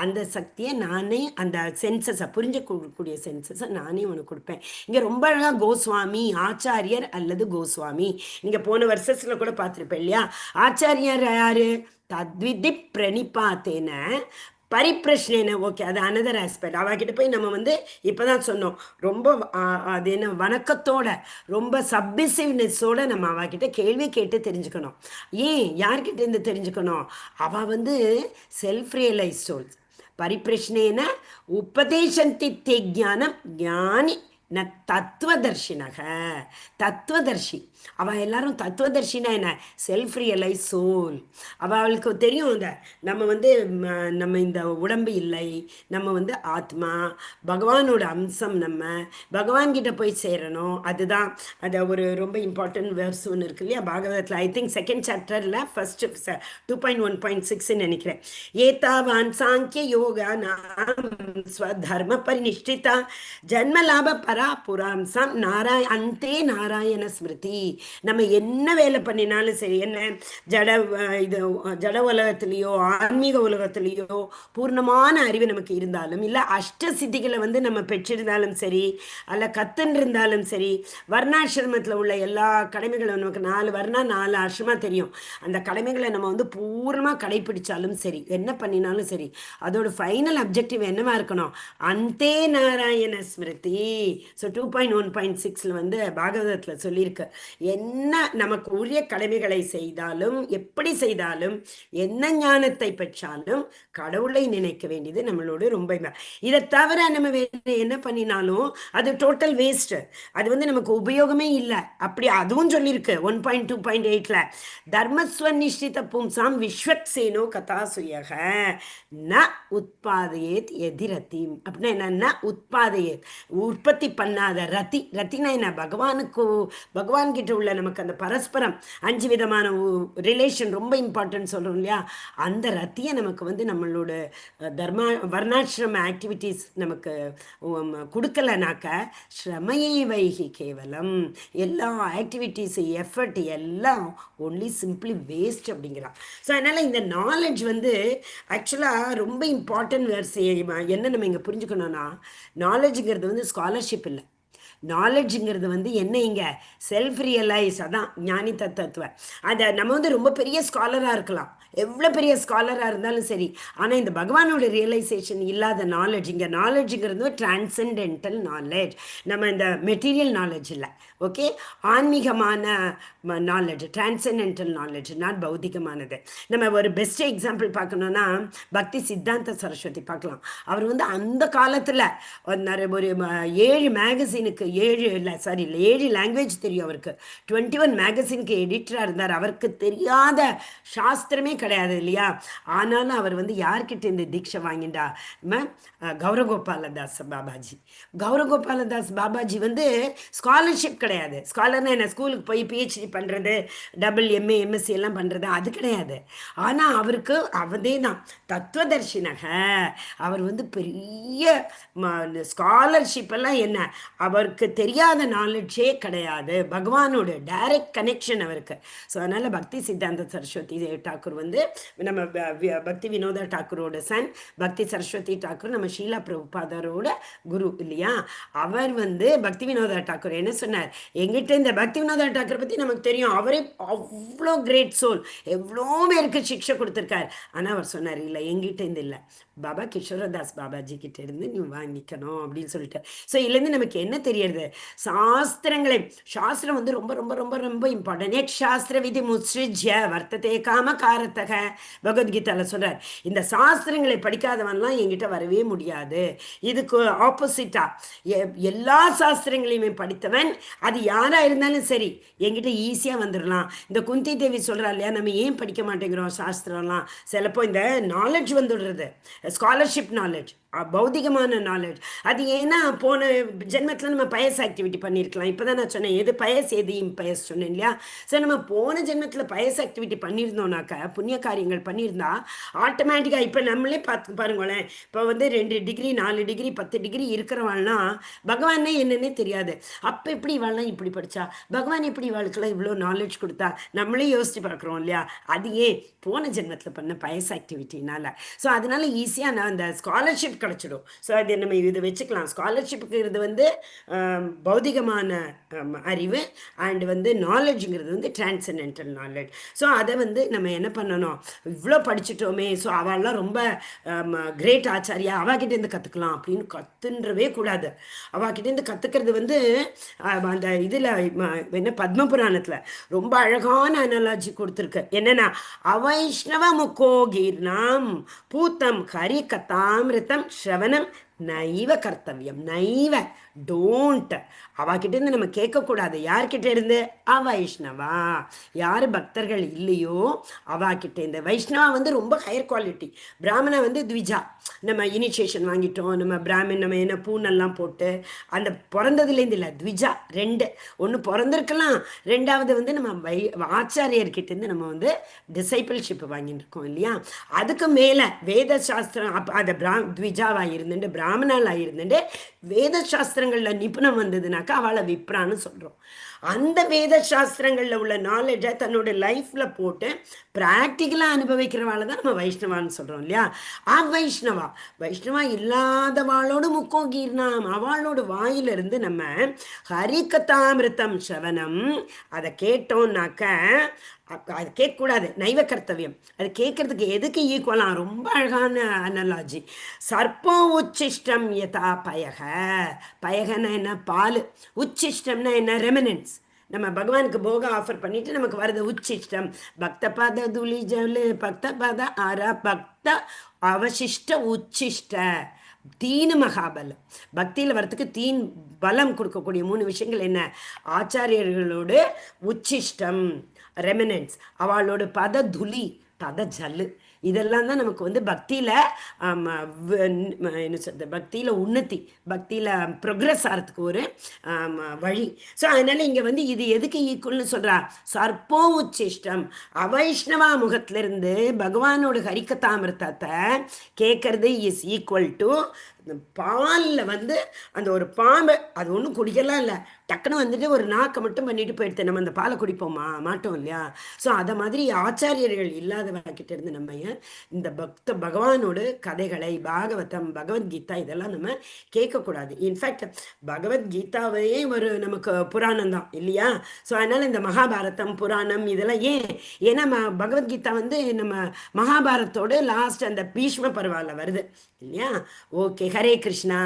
அந்த சக்தியை நானே, அந்த சென்சஸை புரிஞ்சக்கூடிய சென்சஸை நானே உனக்கு கொடுப்பேன். இங்க ரொம்ப அழகா கோஸ்வாமி, ஆச்சாரியர் அல்லது கோஸ்வாமி, நீங்க போன வருஷத்துல கூட பார்த்துருப்பேன் இல்லையா. ஆச்சாரியர் யாரு, தத்விதி பிரணிபாத்தேன பரிப்பிரஷ்னேன. ஓகே, அது அனதர் ஆஸ்பெக்ட். அவகிட்ட போய் நம்ம வந்து இப்போதான் சொன்னோம், ரொம்ப அது என்ன வணக்கத்தோட ரொம்ப சப்மிசிவ்னஸோட நம்ம அவகிட்ட கேள்வி கேட்டு தெரிஞ்சுக்கணும். ஏன் யார்கிட்ட இருந்து தெரிஞ்சுக்கணும், அவள் வந்து செல்ஃப் ரியலைஸ் சோல்ஸ். பரிப்பிரஷ்னேன உபதேசந்தி தே ஞானம் ஞானி ந தத்துவதர்ஷினக. தத்துவதர்ஷி அவள் எல்லாரும் தத்துவதர்ஷினா என்ன, செல்ஃப் ரியலைஸ் சோல். அவளுக்கு தெரியும் இந்த நம்ம வந்து நம்ம இந்த உடம்பு இல்லை, நம்ம வந்து ஆத்மா, பகவானோட அம்சம், நம்ம பகவான்கிட்ட போய் சேரணும். அதுதான் அது ஒரு ரொம்ப இம்பார்ட்டன்ட் வேர்ஸ் ஒன்று இருக்கு இல்லையா பாகவதத்தில். ஐ திங்க் 2nd சாப்டரில் ஃபர்ஸ்ட் 2.1.6 நினைக்கிறேன். ஏதாவான் சாங்கிய யோகா நாம் ஸ்வதர்ம பரிநிஷ்டிதா ஜன்ம லாப பராபுராம்சம் அந்தே நாராயண ஸ்மிருதி. நம்ம என்ன வேலை பண்ணினாலும் சரி, என்ன ஜட உலகத்திலேயோ ஆன்மீக உலகத்திலேயோ பூர்ணமான அறிவு நமக்கு இருந்தாலும், இல்லை அஷ்ட சித்திகளை வந்து நம்ம பெற்றிருந்தாலும் சரி, அல்ல கத்துன்னு இருந்தாலும் சரி, வர்ணாசிரமத்தில் உள்ள எல்லா கடமைகளும் நமக்கு 4 வர்ணம் 4 ஆசிரமா தெரியும். அந்த கடமைகளை நம்ம வந்து பூர்ணமாக கடைபிடிச்சாலும் சரி, என்ன பண்ணினாலும் சரி, அதோட ஃபைனல் அப்ஜெக்டிவ் என்னவா இருக்கணும், அந்தே நாராயண ஸ்மிருதி. ஸோ 2.1.6 வந்து பாகவதத்தில் சொல்லியிருக்கு, என்ன நமக்கு உரிய கடமைகளை செய்தாலும், எப்படி செய்தாலும், என்ன ஞானத்தை பெற்றாலும் கடவுளை நினைக்க வேண்டியது நம்மளோட ரொம்ப. இதை தவிர நம்ம என்ன பண்ணினாலும் அது டோட்டல் வேஸ்ட், அது வந்து நமக்கு உபயோகமே இல்லை. அப்படி அதுவும் சொல்லியிருக்கு 1.2.8ல, தர்மஸ்வநிஷ்டித பும்சாம் விஸ்வக்சேனோ கதாசுயக ந உத்பாதையேத் எதிரத்தீம். அப்படின்னா என்னன்னா, உத்பாதையேத் உற்பத்தி பண்ணாத ரத்தி. ரத்தினா என்ன, பகவான் கிட்ட உள்ள நமக்கு அந்த பரஸ்பரம் 5 விதமான ரிலேஷன் ரொம்ப இம்பார்ட்டன்ட் சொல்கிறோம் இல்லையா, அந்த ரத்தியை நமக்கு வந்து நம்மளோட வர்ணாசிரம ஆக்டிவிட்டீஸ் நமக்கு கொடுக்கலனாக்க ஸ்ரமையை வைகி கேவலம், எல்லா ஆக்டிவிட்டீஸு எஃபர்ட் எல்லாம் ஒன்லி சிம்பிளி வேஸ்ட் அப்படிங்கிறான். ஸோ அதனால் இந்த நாலேஜ் வந்து ஆக்சுவலாக ரொம்ப இம்பார்ட்டன்ட் வேர்ஸ். என்ன நம்ம இங்கே புரிஞ்சுக்கணும்னா, நாலேஜுங்கிறது வந்து ஸ்காலர்ஷிப் இல்லை. நாலேஜுங்கிறது வந்து என்ன, இங்கே செல்ஃப் ரியலைஸ், அதான் ஞானி தத்துவ. அதை நம்ம வந்து ரொம்ப பெரிய ஸ்காலராக இருக்கலாம், எவ்வளோ பெரிய ஸ்காலராக இருந்தாலும் சரி. ஆனால் இந்த பகவானோட ரியலைசேஷன் இல்லாத நாலேஜ், இங்கே நாலேஜுங்கிறது டிரான்சென்டென்டல் நாலேஜ், நம்ம இந்த மெட்டீரியல் நாலேஜ் இல்லை. ஓகே, ஆன்மீகமான நாலேஜ், டிரான்சென்டென்டல் நாலேஜ், நாட் பௌதிகமானது. நம்ம ஒரு பெஸ்ட் எக்ஸாம்பிள் பார்க்கணுன்னா பக்தி சித்தாந்த சரஸ்வதி பார்க்கலாம். அவர் வந்து அந்த காலத்தில் ஒரு 7 மேகசினுக்கு 7 லாங்குவேஜ் தெரியும் அவருக்கு. 21 மேகசினுக்கு எடிட்டராக இருந்தார். அவருக்கு தெரியாத சாஸ்திரமே கிடையாது இல்லையா? ஆனாலும் அவர் வந்து யார்கிட்ட இந்த தீட்சை வாங்கிண்டா? கௌரகோபாலதாஸ் பாபாஜி. கௌரகோபாலதாஸ் பாபாஜி வந்து ஸ்காலர்ஷிப் கிடையாது. ஸ்காலர்னா என்ன, ஸ்கூலுக்கு போய் PhD பண்ணுறது, MA MSc எல்லாம் பண்ணுறது, அது கிடையாது. ஆனால் அவருக்கு அவதே தான் தத்துவதர்ஷினக. அவர் வந்து பெரிய ஸ்காலர்ஷிப் எல்லாம் என்ன, அவருக்கு தெரியாத நாலேஜே கிடையாது. பகவானோட டைரக்ட் கனெக்ஷன் அவருக்கு. ஸோ அதனால் பக்தி சித்தாந்த சரஸ்வதி டாக்கூர் வந்து நம்ம பக்தி வினோதா டாக்கூரோட சன். பக்தி சரஸ்வதி டாக்கூர் நம்ம ஷீலா பிரபுபாதரோட குரு இல்லையா? அவர் வந்து பக்தி வினோதா டாக்கூர் என்ன சொன்னார், எங்கிட்ட இந்த பக்தி வினோதா டாக்கூரை பற்றி நமக்கு தெரியும், அவரே அவ்வளோ கிரேட் சோல், எவ்வளோ பேருக்கு சிக்ஷை கொடுத்துருக்கார். ஆனால் அவர் சொன்னார், இல்லை எங்கிட்ட இருந்து இல்லை, பாபா கிஷோரதாஸ் பாபாஜி கிட்ட இருந்து நீ வாங்கிக்கணும் அப்படின்னு சொல்லிட்டு. ஸோ இதுலேருந்து நமக்கு என்ன தெரியறது, சாஸ்திரம் வந்து ரொம்ப ரொம்ப ரொம்ப ரொம்ப இம்பார்ட்டன்ட். சாஸ்திர விதி முத்ஸ்ருஜ்ய வர்த்ததே காம காரத்தக பகவத்கீதாவில் சொல்றார். இந்த சாஸ்திரங்களை படிக்காதவன்லாம் என்கிட்ட வரவே முடியாது. இதுக்கு ஆப்போசிட்டா எல்லா சாஸ்திரங்களையுமே படித்தவன், அது யாரா இருந்தாலும் சரி, என்கிட்ட ஈஸியாக வந்துடலாம். இந்த குந்தி தேவி சொல்றா இல்லையா, நம்ம ஏன் படிக்க மாட்டேங்கிறோம் சாஸ்திரம்லாம்? சிலப்போ இந்த நாலேஜ் வந்துடுறது, ஸ்காலர்ஷிப் நாலேஜ், பௌதிகமான நாலேஜ். அது ஏன்னா போன ஜென்மத்தில் நம்ம பயஸ் ஆக்டிவிட்டி பண்ணியிருக்கலாம். இப்போ தான் நான் சொன்னேன் எது பயஸ் எது இம்பயஸ் சொன்னேன் இல்லையா? சரி, நம்ம போன ஜென்மத்தில் பயஸ் ஆக்டிவிட்டி பண்ணியிருந்தோம்னாக்க, புண்ணிய காரியங்கள் பண்ணியிருந்தா ஆட்டோமேட்டிக்காக இப்போ நம்மளே பார்த்து பாருங்களேன். இப்போ வந்து 2 டிகிரி 4 டிகிரி 10 டிகிரி இருக்கிறவாள்னா பகவானே என்னன்னே தெரியாது. அப்போ எப்படி இவாள்லாம் இப்படி படித்தா, பகவான் எப்படி இவாளுக்கெல்லாம் இவ்வளோ நாலேஜ் கொடுத்தா, நம்மளே யோசித்து பார்க்குறோம் இல்லையா? அது ஏன் போன ஜென்மத்தில் பண்ண பயஸ் ஆக்டிவிட்டினால. ஸோ அதனால ஈஸியாக நான் அந்த ஸ்காலர்ஷிப் கிடைச்சிடும். ஸோ அது நம்ம இது வச்சுக்கலாம். ஸ்காலர்ஷிப்புங்கிறது வந்து பௌதிகமான அறிவு, அண்ட் வந்து நாலேஜுங்கிறது வந்து டிரான்சென்டென்டல் நாலேஜ். ஸோ அதை வந்து நம்ம என்ன பண்ணணும், இவ்வளோ படிச்சுட்டோமே, ஸோ அவள்லாம் ரொம்ப கிரேட் ஆச்சாரியா, அவகிட்டேருந்து கற்றுக்கலாம் அப்படின்னு கற்றுன்றவே கூடாது. அவகிட்டேருந்து கற்றுக்கிறது வந்து அந்த இதில் என்ன பத்மபுராணத்தில் ரொம்ப அழகான அனாலஜி கொடுத்துருக்கு. என்னன்னா, அவைஷ்ணவ முக்கோகீர்ணாம் பூத்தம் ஹரி கதாமிருத்தம் ஸ்ரவணம் நைவ கர்த்தவியம். நைவ டோன்ட். அவகிட்டேருந்து நம்ம கேட்கக்கூடாது. யார்கிட்ட இருந்து? அவைஷ்ணவா. யார் பக்தர்கள் இல்லையோ அவகிட்ட இருந்து. வைஷ்ணவா வந்து ரொம்ப ஹையர் குவாலிட்டி. பிராமணா வந்து த்விஜா, நம்ம இனிஷியேஷன் வாங்கிட்டோம், நம்ம பிராமின், நம்ம என்ன பூனெல்லாம் போட்டு அந்த பிறந்ததுலேருந்து இல்லை, த்விஜா 2. ஒன்று பிறந்திருக்கலாம், 2வது வந்து நம்ம ஆச்சாரியர்கிட்டேருந்து நம்ம வந்து டிசைபிள்ஷிப் வாங்கிட்டு இருக்கோம் இல்லையா? அதுக்கு மேலே வேத சாஸ்திரம், அதை த்விஜாவாக இருந்துட்டு பிராமணாலாக இருந்துட்டு வேத சாஸ்திரங்களில் நிபுணம் வந்ததுனாக்கா அவளை விப்ரான்னு சொல்கிறோம். அந்த வேத சாஸ்திரங்களில் உள்ள நாலேஜை தன்னோட லைஃப்பில் போட்டு ப்ராக்டிக்கலாக அனுபவிக்கிறவாளை தான் நம்ம வைஷ்ணவான்னு சொல்கிறோம் இல்லையா? வைஷ்ணவா இல்லாதவாளோட முக்கோகீர்ணாம், அவளோட வாயிலிருந்து நம்ம ஹரிகதாமிருத்தம் ஸ்ரவணம் அதை கேட்டோம்னாக்க, அது கேட்கக்கூடாது, நைவ கர்த்தவியம். அது கேட்கறதுக்கு எதுக்கு ஈக்குவலாம்? ரொம்ப அழகான அனலாஜி. சர்ப்போ உச்சிஷ்டம் யதா பயக. பயகன்னா என்ன? பால். உச்சிஷ்டம்னா என்ன? ரெமினன்ஸ். நம்ம பகவானுக்கு போக ஆஃபர் பண்ணிட்டு நமக்கு வருது உச்சிஷ்டம். பக்த பத துளி ஜலு பக்த பத அர பக்த அவசிஷ்ட உச்சிஷ்ட. தீனு மகாபலம். பக்தியில் வரத்துக்கு தீன் பலம் கொடுக்கக்கூடிய 3 விஷயங்கள் என்ன? ஆச்சாரியர்களோட உச்சிஷ்டம் ரெமினன்ஸ், அவளோட பத துளி பத ஜல்லு, இதெல்லாம் தான் நமக்கு வந்து பக்தியில் என்ன சொல்றது, பக்தியில் உன்னதி, பக்தியில் ப்ரொக்ரெஸ் ஆகிறதுக்கு ஒரு வழி. ஸோ அதனால் இங்கே வந்து இது எதுக்கு ஈக்குவல்னு சொல்கிறா? சர்ப்போ உச்சிஷ்டம். அவைஷ்ணவா முகத்திலிருந்து பகவானோட ஹரிகதாமிருத்தத்தை கேட்கறது இஸ் ஈக்குவல் டு அந்த பாலில் வந்து அந்த ஒரு பாம்பு அது ஒன்றும் குடிக்கலாம் இல்லை, டக்குன்னு வந்துட்டு ஒரு நாக்கை மட்டும் பண்ணிட்டு போயிடுது. நம்ம அந்த பாலை குடிப்போமா? மாட்டோம் இல்லையா? ஸோ அதை மாதிரி ஆச்சாரியர்கள் இல்லாதவங்கிட்ட இருந்து நம்ம இந்த பகவானோட கதைகளை, பாகவதம், பகவத்கீதா இதெல்லாம் நம்ம கேட்கக்கூடாது. இன்ஃபேக்ட் பகவத்கீதாவே ஒரு நமக்கு புராணம் தான் இல்லையா? ஸோ அதனால இந்த மகாபாரதம், புராணம் இதெல்லாம் ஏன்னா பகவத்கீதா வந்து நம்ம மகாபாரத்தோட லாஸ்ட் அந்த பீஷ்ம பருவால வருது இல்லையா? ஓகே, ஹரே கிருஷ்ணா.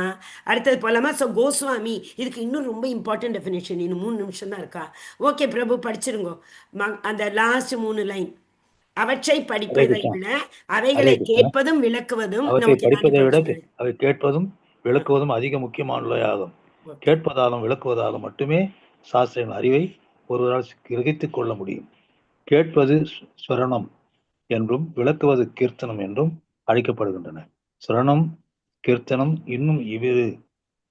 அடுத்தது போலாமா? ஸோ கோஸ்வாமி இதுக்கு இன்னும் ரொம்ப இம்பார்ட்டன்ட் டெஃபினேஷன், இன்னும் 3 நிமிஷம் தான் இருக்கா? ஓகே பிரபு, படிச்சிருங்கோ அந்த லாஸ்ட் 3 லைன். அவற்றை படிப்பதை விட அவைகளை கேட்பதும் விளக்குவதும் அவற்றை படிப்பதை விட அவை கேட்பதும் விளக்குவதும் அதிக முக்கியமானவையாகும். கேட்பதாலும் விளக்குவதாலும் மட்டுமே சாஸ்திரின் அறிவை ஒருவரால் கிரகித்துக் கொள்ள முடியும். கேட்பது ஸ்வரணம் என்றும் விளக்குவது கீர்த்தனம் என்றும் அழைக்கப்படுகின்றன. ஸ்வரணம், கீர்த்தனம் இன்னும் இவ்விரு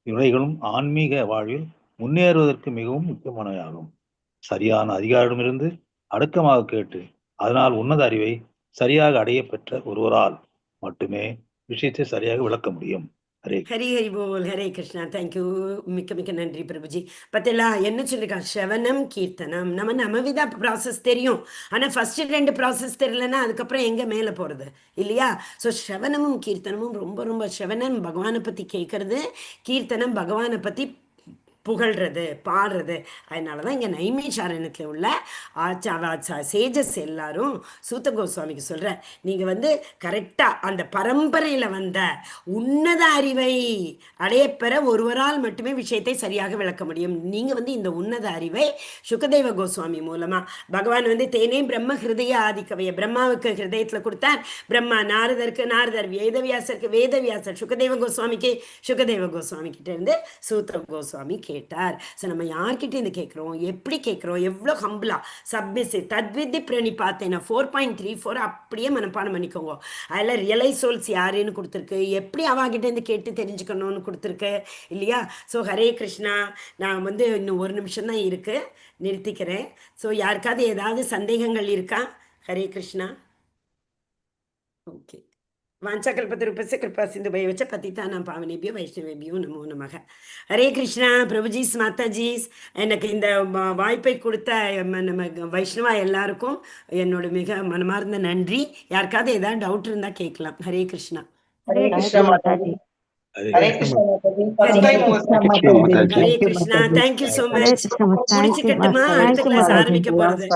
இவைகளும் ஆன்மீக வாழ்வில் முன்னேறுவதற்கு மிகவும் முக்கியமானவையாகும். சரியான அதிகாரிடமிருந்து அடக்கமாக கேட்டு அதனால் உன்னத அறிவை சரியாக அடைய பெற்ற ஒருவரால் மட்டுமே விஷயத்தை சரியாக விளக்க முடியும். ஹரி ஹரி போல். ஹரே கிருஷ்ணா. தேங்க்யூ. மிக்க மிக்க நன்றி பிரபுஜி. பத்திலா என்ன சொல்லிருக்கா? ஸ்ரவணம், கீர்த்தனம். நம்ம நமவிதா ப்ராசஸ் தெரியும், ஆனால் ஃபர்ஸ்ட் 2 ப்ராசஸ் தெரியலன்னா அதுக்கப்புறம் எங்கே மேலே போகிறது இல்லையா? ஸோ ஸ்ரவணமும் கீர்த்தனமும் ரொம்ப ரொம்ப, ஸ்ரவணம் பகவானை பற்றி கேட்கறது, கீர்த்தனம் பகவானை பற்றி புகழ்றது, பாடுறது. அதனால தான் இங்கே நைமிஷாரண்யத்தில் உள்ள சேஜஸ் எல்லாரும் சூத்த கோஸ்வாமிக்கு சொல்கிற, நீங்கள் வந்து கரெக்டாக அந்த பரம்பரையில் வந்த உன்னத அறிவை அடையப்பெற ஒருவரால் மட்டுமே விஷயத்தை சரியாக விளக்க முடியும். நீங்கள் வந்து இந்த உன்னத அறிவை சுகதேவ கோஸ்வாமி மூலமாக பகவான் வந்து தேனே பிரம்ம ஹிருதய ஆதிக்கவைய பிரம்மாவுக்கு ஹிருதயத்தில் கொடுத்தார். பிரம்மா நாரதருக்கு, நாரதர் வேதவியாசருக்கு, வேதவியாசர் சுகதேவ கோஸ்வாமிக்கு, சுகதேவ கோஸ்வாமி கிட்ட இருந்து சூத்த கோஸ்வாமி கேட்டார். ஸோ நம்ம யார்கிட்ட இருந்து கேட்குறோம், எப்படி கேட்குறோம், எவ்வளோ ஹம்பிளா சப்மிசிவ் தத்வித்தி பிரணிபாத்தேனா 4.34 அப்படியே மனப்பாடம் பண்ணிக்கோங்க. அதில் ரியலைஸ் சோல்ஸ் யாருன்னு கொடுத்துருக்கு, எப்படி அவாகிட்ட இருந்து கேட்டு தெரிஞ்சுக்கணும்னு கொடுத்துருக்கு இல்லையா? ஸோ ஹரே கிருஷ்ணா. நான் வந்து இன்னும் 1 நிமிஷம் தான் இருக்கு, நிறுத்திக்கிறேன். ஸோ யாருக்காவது ஏதாவது சந்தேகங்கள் இருக்கா? ஹரே கிருஷ்ணா. ஓகே. வாஞ்சாகல்பத்தருபஸ்ய கிருபா சிந்துபயவச்ச பதிதானாம் பாவனேபியோ வைஷ்ணவேபியோ நமோ நமக. ஹரே கிருஷ்ணா. பிரபுஜீஸ், மாதாஜீஸ், எனக்கு இந்த வாய்ப்பை கொடுத்த நம்ம வைஷ்ணவா எல்லாருக்கும் என்னோட மிக மனமார்ந்த நன்றி. யாருக்காவது ஏதாவது டவுட் இருந்தால் கேட்கலாம். ஹரே கிருஷ்ணா. ஹரே கிருஷ்ணா மாதாஜி. ஹரே கிருஷ்ணா மாதாஜி. First time Hare Krishna. Thank you so much. முடிச்சுக்கட்டுமா? அடுத்த கிளாஸ் ஆரம்பிக்க போகிறது.